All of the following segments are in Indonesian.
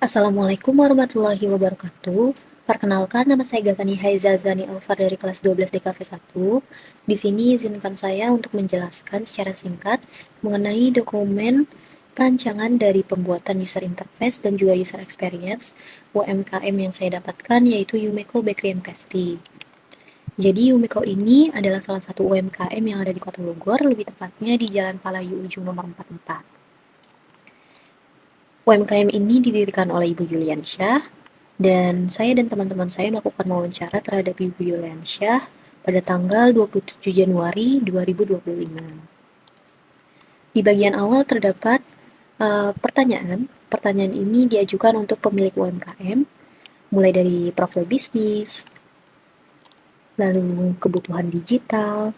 Assalamualaikum warahmatullahi wabarakatuh. Perkenalkan, nama saya Gazani Haiza Zani Alfar dari kelas 12 DKV 1. Di sini izinkan saya untuk menjelaskan secara singkat mengenai dokumen perancangan dari pembuatan user interface dan juga user experience UMKM yang saya dapatkan, yaitu Yumeko Bakery and Pastry. Jadi Yumeko ini adalah salah satu UMKM yang ada di Kota Bogor, lebih tepatnya di Jalan Palayu Ujung nomor 44. UMKM ini didirikan oleh Ibu Yuliansyah, dan saya dan teman-teman saya melakukan wawancara terhadap Ibu Yuliansyah pada tanggal 27 Januari 2025. Di bagian awal terdapat pertanyaan. Pertanyaan ini diajukan untuk pemilik UMKM, mulai dari profil bisnis, lalu kebutuhan digital,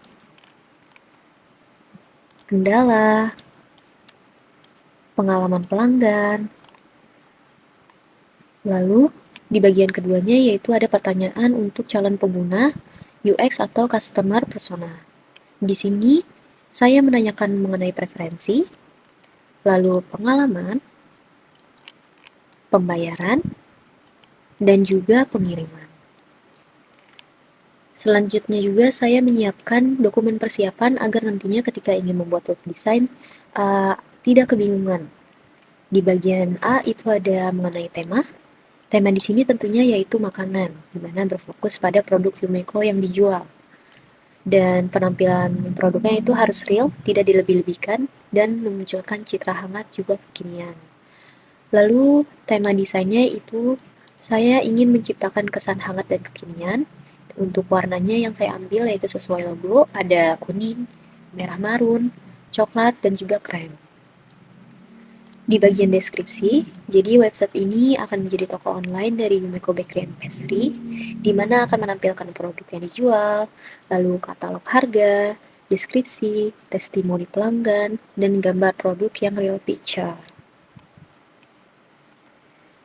kendala, pengalaman pelanggan. Lalu di bagian keduanya yaitu ada pertanyaan untuk calon pengguna UX atau customer persona. Di sini saya menanyakan mengenai preferensi, lalu pengalaman, pembayaran, dan juga pengiriman. Selanjutnya juga saya menyiapkan dokumen persiapan agar nantinya ketika ingin membuat web design tidak kebingungan. Di bagian A itu ada mengenai tema. Tema di sini tentunya yaitu makanan, di mana berfokus pada produk Yumeko yang dijual. Dan penampilan produknya itu harus real, tidak dilebih-lebihkan, dan memunculkan citra hangat juga kekinian. Lalu tema desainnya itu saya ingin menciptakan kesan hangat dan kekinian. Untuk warnanya yang saya ambil yaitu sesuai logo, ada kuning, merah marun, coklat, dan juga krem. Di bagian deskripsi, jadi website ini akan menjadi toko online dari Yumeko Bakery and Pastry, di mana akan menampilkan produk yang dijual, lalu katalog harga, deskripsi, testimoni pelanggan, dan gambar produk yang real picture.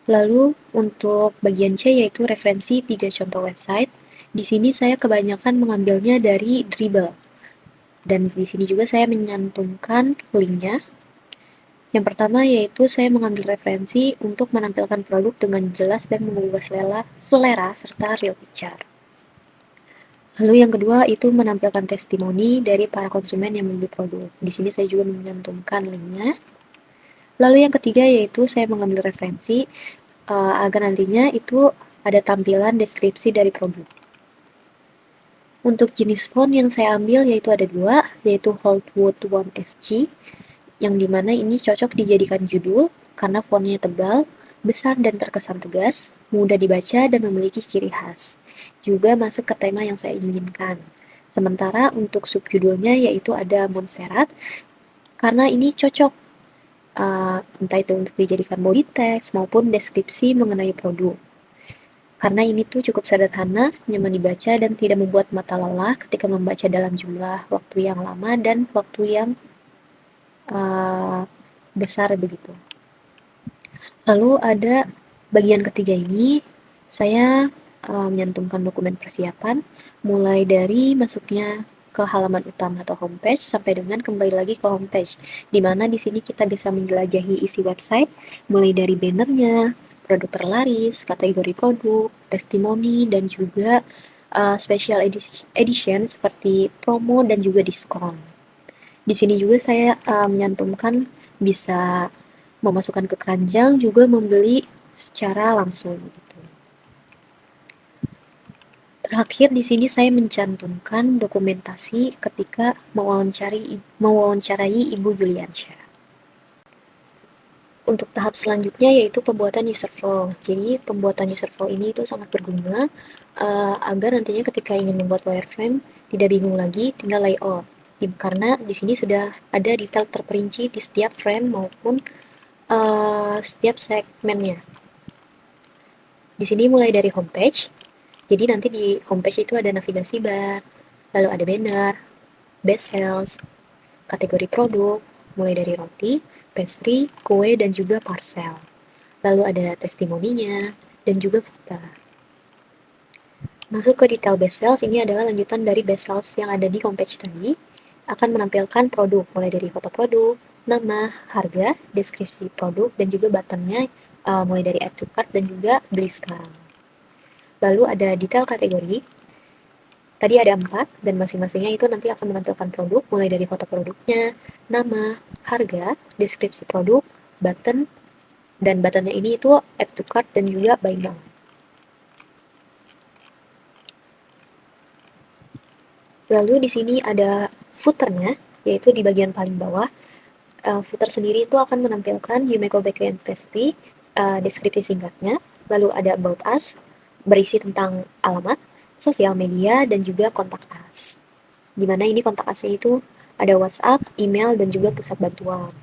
Lalu untuk bagian C yaitu referensi 3 contoh website. Di sini saya kebanyakan mengambilnya dari Dribbble. Dan di sini juga saya menyantumkan linknya. Yang pertama yaitu saya mengambil referensi untuk menampilkan produk dengan jelas dan menggugah selera serta real picture. Lalu yang kedua itu menampilkan testimoni dari para konsumen yang membeli produk. Di sini saya juga menyantumkan linknya. Lalu yang ketiga yaitu saya mengambil referensi agar nantinya itu ada tampilan deskripsi dari produk. Untuk jenis font yang saya ambil yaitu ada dua, yaitu Holdwood One SG, yang dimana ini cocok dijadikan judul karena fontnya tebal, besar dan terkesan tegas, mudah dibaca dan memiliki ciri khas. Juga masuk ke tema yang saya inginkan. Sementara untuk subjudulnya yaitu ada Montserrat, karena ini cocok entah itu untuk dijadikan body text maupun deskripsi mengenai produk. Karena ini tuh cukup sederhana, nyaman dibaca, dan tidak membuat mata lelah ketika membaca dalam jumlah waktu yang lama dan waktu yang besar begitu. Lalu ada bagian ketiga ini, saya menyantumkan dokumen persiapan, mulai dari masuknya ke halaman utama atau homepage sampai dengan kembali lagi ke homepage, di mana di sini kita bisa menjelajahi isi website, mulai dari bannernya, produk terlaris, kategori produk, testimoni, dan juga special edition seperti promo dan juga diskon. Di sini juga saya menyantumkan bisa memasukkan ke keranjang, juga membeli secara langsung. Gitu. Terakhir di sini saya mencantumkan dokumentasi ketika mewawancarai Ibu Yuliansyah. Untuk tahap selanjutnya yaitu pembuatan user flow. Jadi pembuatan user flow ini itu sangat berguna agar nantinya ketika ingin membuat wireframe tidak bingung lagi, tinggal layout. Karena di sini sudah ada detail terperinci di setiap frame maupun setiap segmennya. Di sini mulai dari homepage. Jadi nanti di homepage itu ada navigasi bar, lalu ada banner, best sales, kategori produk, mulai dari roti, pastry, kue, dan juga parcel. Lalu ada testimoninya, dan juga footer. Masuk ke detail best sales, ini adalah lanjutan dari best sales yang ada di homepage tadi, akan menampilkan produk, mulai dari foto produk, nama, harga, deskripsi produk, dan juga buttonnya mulai dari add to cart dan juga beli sekarang. Lalu ada detail kategori. Tadi ada 4, dan masing-masingnya itu nanti akan menampilkan produk, mulai dari foto produknya, nama, harga, deskripsi produk, button, dan buttonnya ini itu add to cart dan juga buy now. Lalu di sini ada footernya, yaitu di bagian paling bawah. Footer sendiri itu akan menampilkan Yumeco Bakery and Pastry, deskripsi singkatnya, lalu ada About Us, berisi tentang alamat, sosial media, dan juga kontak us. Dimana ini kontak usnya itu ada WhatsApp, email, dan juga pusat bantuan.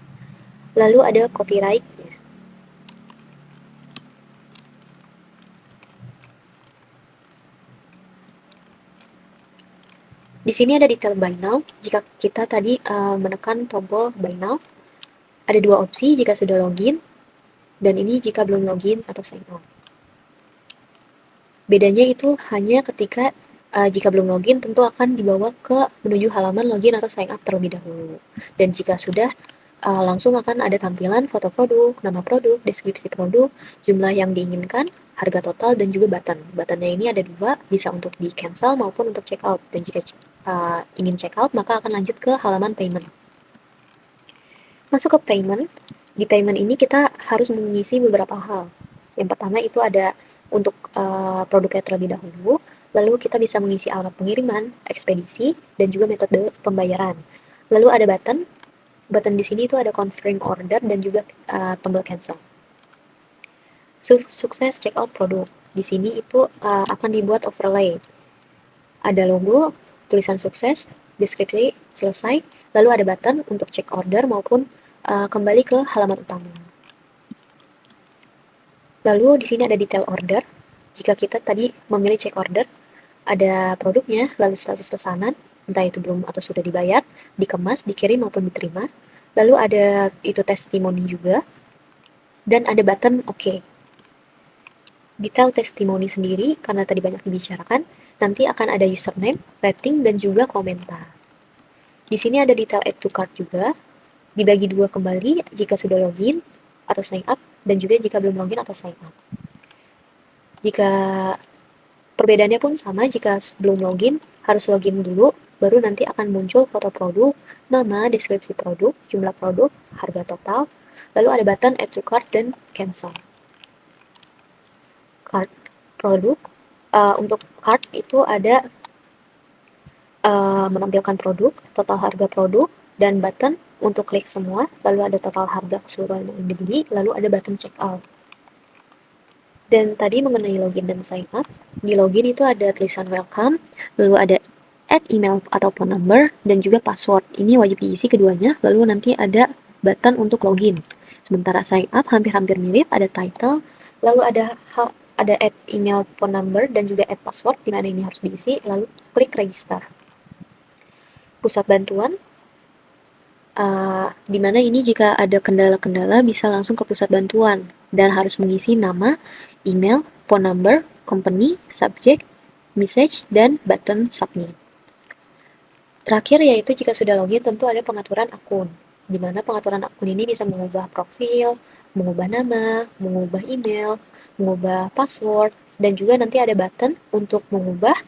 Lalu ada copyright-nya. Di sini ada detail buy now. Jika kita tadi menekan tombol buy now, ada 2 opsi jika sudah login, dan ini jika belum login atau sign out. Bedanya itu hanya ketika jika belum login tentu akan dibawa ke menuju halaman login atau sign up terlebih dahulu. Dan jika sudah langsung akan ada tampilan foto produk, nama produk, deskripsi produk, jumlah yang diinginkan, harga total, dan juga button. Buttonnya ini ada 2, bisa untuk di cancel maupun untuk check out. Dan jika ingin check out maka akan lanjut ke halaman payment. Masuk ke payment. Di payment ini kita harus mengisi beberapa hal. Yang pertama itu ada untuk produknya terlebih dahulu, lalu kita bisa mengisi alamat pengiriman, ekspedisi, dan juga metode pembayaran. Lalu ada button di sini itu ada confirm order dan juga tombol cancel. Sukses check out produk. Di sini itu akan dibuat overlay. Ada logo, tulisan sukses, deskripsi selesai, lalu ada button untuk check order maupun kembali ke halaman utama. Lalu di sini ada detail order. Jika kita tadi memilih check order, ada produknya, lalu status pesanan, entah itu belum atau sudah dibayar, dikemas, dikirim maupun diterima. Lalu ada itu testimoni juga, dan ada button OK. Detail testimoni sendiri, karena tadi banyak dibicarakan, nanti akan ada username, rating, dan juga komentar. Di sini ada detail add to cart juga, dibagi 2 kembali jika sudah login atau sign up, dan juga jika belum login atau sign up. Jika perbedaannya pun sama, jika belum login, harus login dulu, baru nanti akan muncul foto produk, nama, deskripsi produk, jumlah produk, harga total, lalu ada button add to cart dan cancel. Cart produk, untuk cart itu ada menampilkan produk, total harga produk, dan button untuk klik semua, lalu ada total harga keseluruhan yang dibeli, lalu ada button check out. Dan tadi mengenai login dan sign up, di login itu ada tulisan welcome, lalu ada add email atau phone number, dan juga password. Ini wajib diisi keduanya, lalu nanti ada button untuk login. Sementara sign up hampir-hampir mirip, ada title, lalu ada add email, phone number, dan juga add password, di mana ini harus diisi, lalu klik register. Pusat bantuan, di mana ini jika ada kendala-kendala bisa langsung ke pusat bantuan dan harus mengisi nama, email, phone number, company, subject, message, dan button submit. Terakhir yaitu jika sudah login tentu ada pengaturan akun, di mana pengaturan akun ini bisa mengubah profil, mengubah nama, mengubah email, mengubah password, dan juga nanti ada button untuk mengubah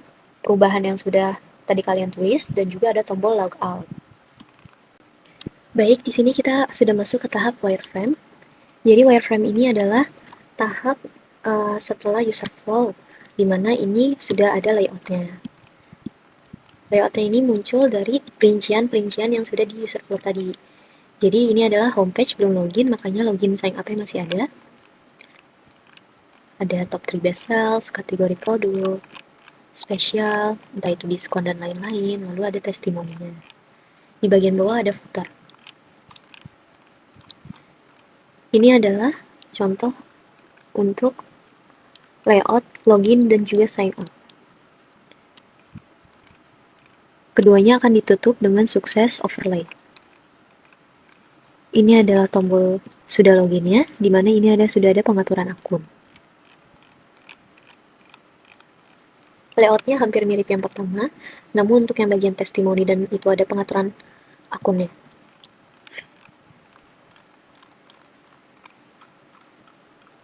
perubahan yang sudah tadi kalian tulis, dan juga ada tombol logout. Baik, di sini kita sudah masuk ke tahap wireframe. Jadi wireframe ini adalah tahap setelah user flow, di mana ini sudah ada layoutnya. Layoutnya ini muncul dari perincian-perincian yang sudah di user flow tadi. Jadi ini adalah homepage belum login, makanya login sign up-nya masih ada. Ada top 3 best sales, kategori produk, spesial, entah itu diskon dan lain-lain, lalu ada testimoninya. Di bagian bawah ada footer. Ini adalah contoh untuk layout, login, dan juga sign up. Keduanya akan ditutup dengan sukses overlay. Ini adalah tombol sudah loginnya, di mana ini sudah ada pengaturan akun. Layoutnya hampir mirip yang pertama, namun untuk yang bagian testimoni dan itu ada pengaturan akunnya.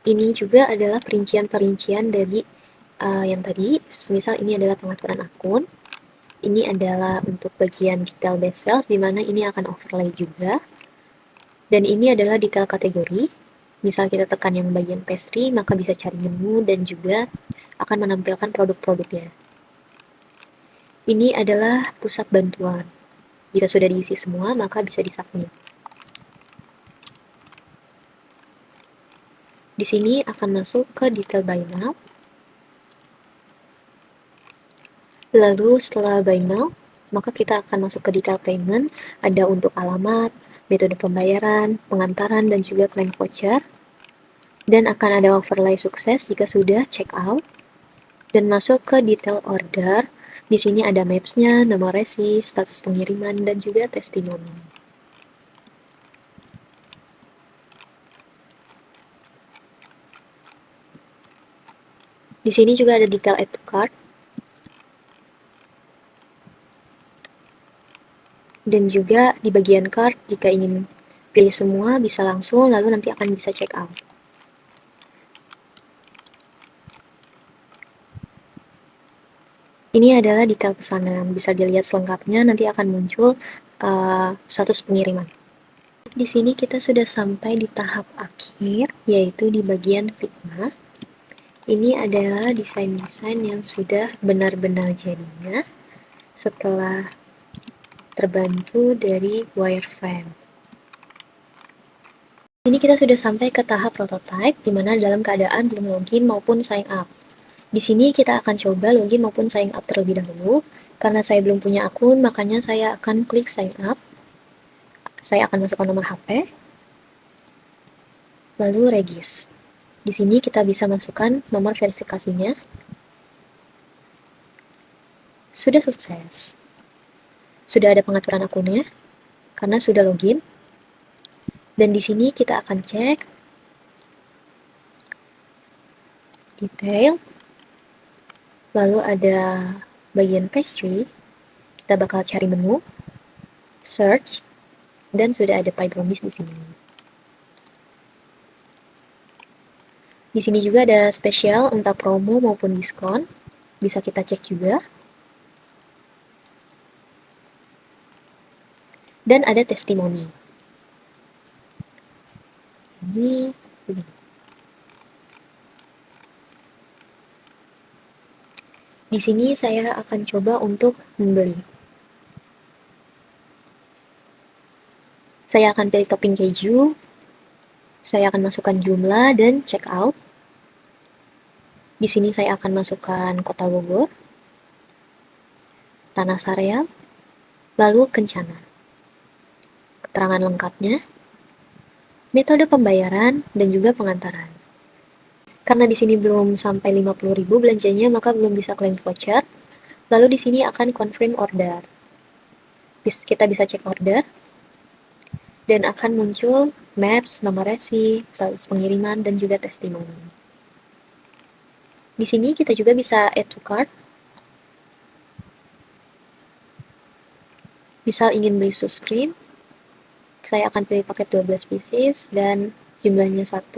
Ini juga adalah perincian-perincian dari yang tadi, misal ini adalah pengaturan akun, ini adalah untuk bagian detail base sales, di mana ini akan overlay juga, dan ini adalah detail kategori. Misal kita tekan yang bagian pastry, maka bisa cari menu dan juga akan menampilkan produk-produknya. Ini adalah pusat bantuan. Jika sudah diisi semua, maka bisa disubmit. Di sini akan masuk ke detail buy now. Lalu setelah buy now, maka kita akan masuk ke detail payment, ada untuk alamat, metode pembayaran, pengantaran, dan juga claim voucher. Dan akan ada overlay sukses jika sudah check out. Dan masuk ke detail order, di sini ada maps-nya, nomor resi, status pengiriman, dan juga testimoni. Di sini juga ada detail add to cart. Dan juga di bagian cart, jika ingin pilih semua, bisa langsung, lalu nanti akan bisa check out. Ini adalah detail pesanan, bisa dilihat selengkapnya, nanti akan muncul status pengiriman. Di sini kita sudah sampai di tahap akhir, yaitu di bagian Figma. Ini adalah desain-desain yang sudah benar-benar jadinya setelah terbantu dari wireframe. Ini kita sudah sampai ke tahap prototype, di mana dalam keadaan belum login maupun sign up. Di sini kita akan coba login maupun sign up terlebih dahulu. Karena saya belum punya akun, makanya saya akan klik sign up. Saya akan masukkan nomor HP, lalu regis. Di sini kita bisa masukkan nomor verifikasinya. Sudah sukses. Sudah ada pengaturan akunnya, karena sudah login. Dan di sini kita akan cek detail, lalu ada bagian pastry, kita bakal cari menu, search, dan sudah ada pie brownies di sini. Di sini juga ada spesial, entah promo maupun diskon, bisa kita cek juga. Dan ada testimoni. Ini di sini saya akan coba untuk membeli. Saya akan pilih topping keju. Saya akan masukkan jumlah dan check out. Di sini saya akan masukkan Kota Bogor, Tanah Sareal, lalu Kencana. Keterangan lengkapnya, metode pembayaran, dan juga pengantaran. Karena di sini belum sampai 50.000 belanjanya, maka belum bisa claim voucher. Lalu di sini akan confirm order. Kita bisa cek order. Dan akan muncul maps, nomor resi, status pengiriman, dan juga testimoni. Di sini kita juga bisa add to cart. Misal ingin beli sus krim, saya akan pilih paket 12 pieces dan jumlahnya 1.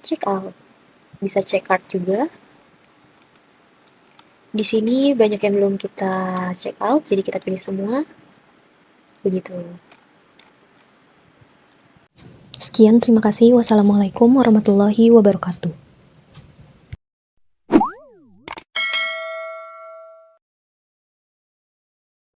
Check out. Bisa check cart juga. Di sini banyak yang belum kita check out, jadi kita pilih semua. Begitu. Sekian, terima kasih. Wassalamualaikum warahmatullahi wabarakatuh.